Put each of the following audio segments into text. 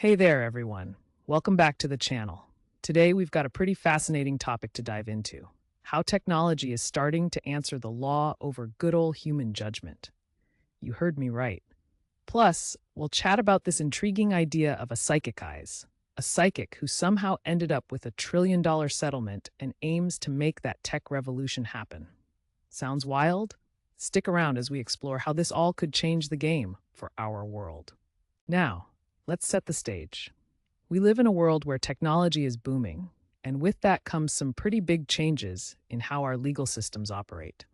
Hey there, everyone. Welcome back to the channel. Today, we've got a pretty fascinating topic to dive into: how technology is starting to answer the law over good old human judgment. You heard me right. Plus, we'll chat about this intriguing idea of a psychic eyes, a psychic who somehow ended up with $1 trillion settlement and aims to make that tech revolution happen. Sounds wild? Stick around as we explore how this all could change the game for our world. Now, let's set the stage. We live in a world where technology is booming, and with that comes some pretty big changes in how our legal systems operate.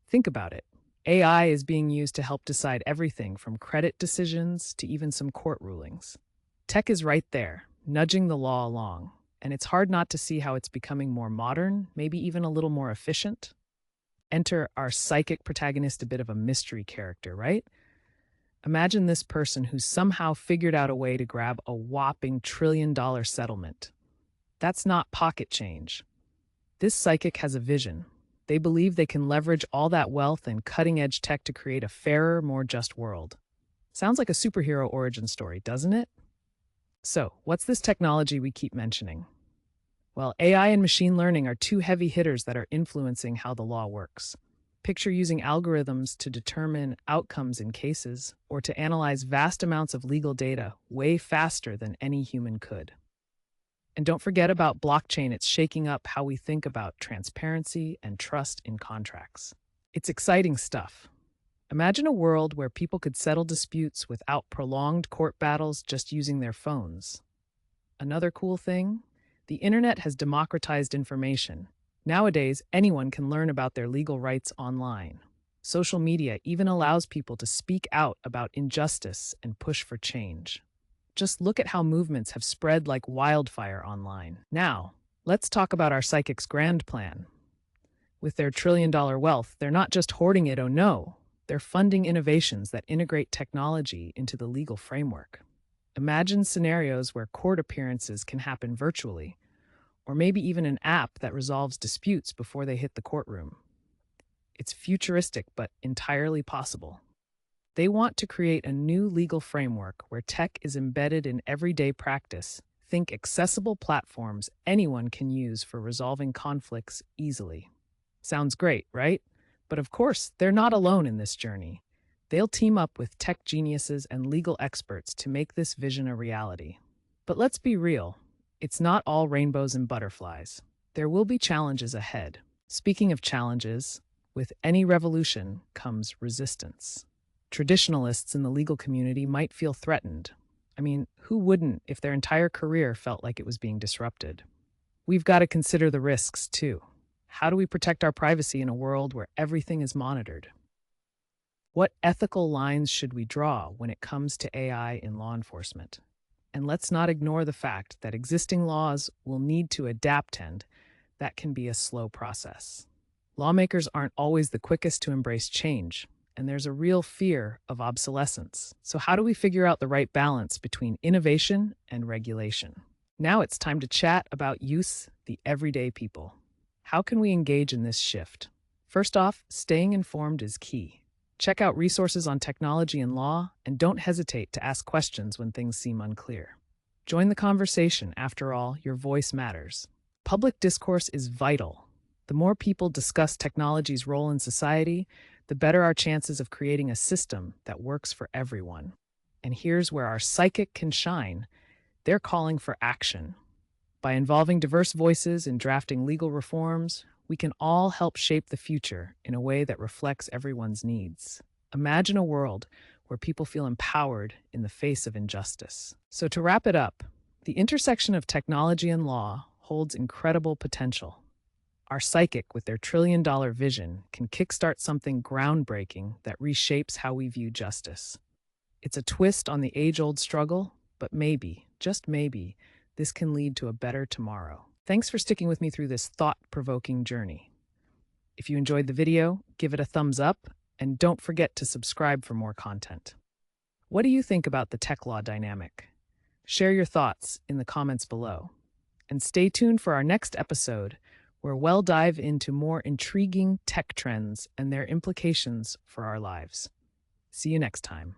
Think about it. AI is being used to help decide everything from credit decisions to even some court rulings. Tech is right there, nudging the law along, and it's hard not to see how it's becoming more modern, maybe even a little more efficient. Enter our psychic protagonist, a bit of a mystery character, right? Imagine this person who's somehow figured out a way to grab a whopping $1 trillion settlement. That's not pocket change. This psychic has a vision. They believe they can leverage all that wealth and cutting-edge tech to create a fairer, more just world. Sounds like a superhero origin story, doesn't it? So, what's this technology we keep mentioning? Well, AI and machine learning are two heavy hitters that are influencing how the law works. Picture using algorithms to determine outcomes in cases or to analyze vast amounts of legal data way faster than any human could. And don't forget about blockchain. It's shaking up how we think about transparency and trust in contracts. It's exciting stuff. Imagine a world where people could settle disputes without prolonged court battles just using their phones. Another cool thing? The internet has democratized information. Nowadays, anyone can learn about their legal rights online. Social media even allows people to speak out about injustice and push for change. Just look at how movements have spread like wildfire online. Now, let's talk about our psychic's grand plan. With their $1 trillion wealth, they're not just hoarding it, oh no. They're funding innovations that integrate technology into the legal framework. Imagine scenarios where court appearances can happen virtually, or maybe even an app that resolves disputes before they hit the courtroom. It's futuristic, but entirely possible. They want to create a new legal framework where tech is embedded in everyday practice. Think accessible platforms anyone can use for resolving conflicts easily. Sounds great, right? But of course, they're not alone in this journey. They'll team up with tech geniuses and legal experts to make this vision a reality. But let's be real. It's not all rainbows and butterflies. There will be challenges ahead. Speaking of challenges, with any revolution comes resistance. Traditionalists in the legal community might feel threatened. I mean, who wouldn't if their entire career felt like it was being disrupted? We've got to consider the risks, too. How do we protect our privacy in a world where everything is monitored? What ethical lines should we draw when it comes to AI in law enforcement? And let's not ignore the fact that existing laws will need to adapt, and that can be a slow process. Lawmakers aren't always the quickest to embrace change, and there's a real fear of obsolescence. So how do we figure out the right balance between innovation and regulation? Now it's time to chat about youth, the everyday people. How can we engage in this shift? First off, staying informed is key. Check out resources on technology and law, and don't hesitate to ask questions when things seem unclear. Join the conversation. After all, your voice matters. Public discourse is vital. The more people discuss technology's role in society, the better our chances of creating a system that works for everyone. And here's where our psychic can shine. They're calling for action. By involving diverse voices in drafting legal reforms, we can all help shape the future in a way that reflects everyone's needs. Imagine a world where people feel empowered in the face of injustice. So to wrap it up, the intersection of technology and law holds incredible potential. Our psychic, with their $1 trillion vision, can kickstart something groundbreaking that reshapes how we view justice. It's a twist on the age-old struggle, but maybe, just maybe, this can lead to a better tomorrow. Thanks for sticking with me through this thought-provoking journey. If you enjoyed the video, give it a thumbs up, and don't forget to subscribe for more content. What do you think about the tech law dynamic? Share your thoughts in the comments below. And stay tuned for our next episode, where we'll dive into more intriguing tech trends and their implications for our lives. See you next time.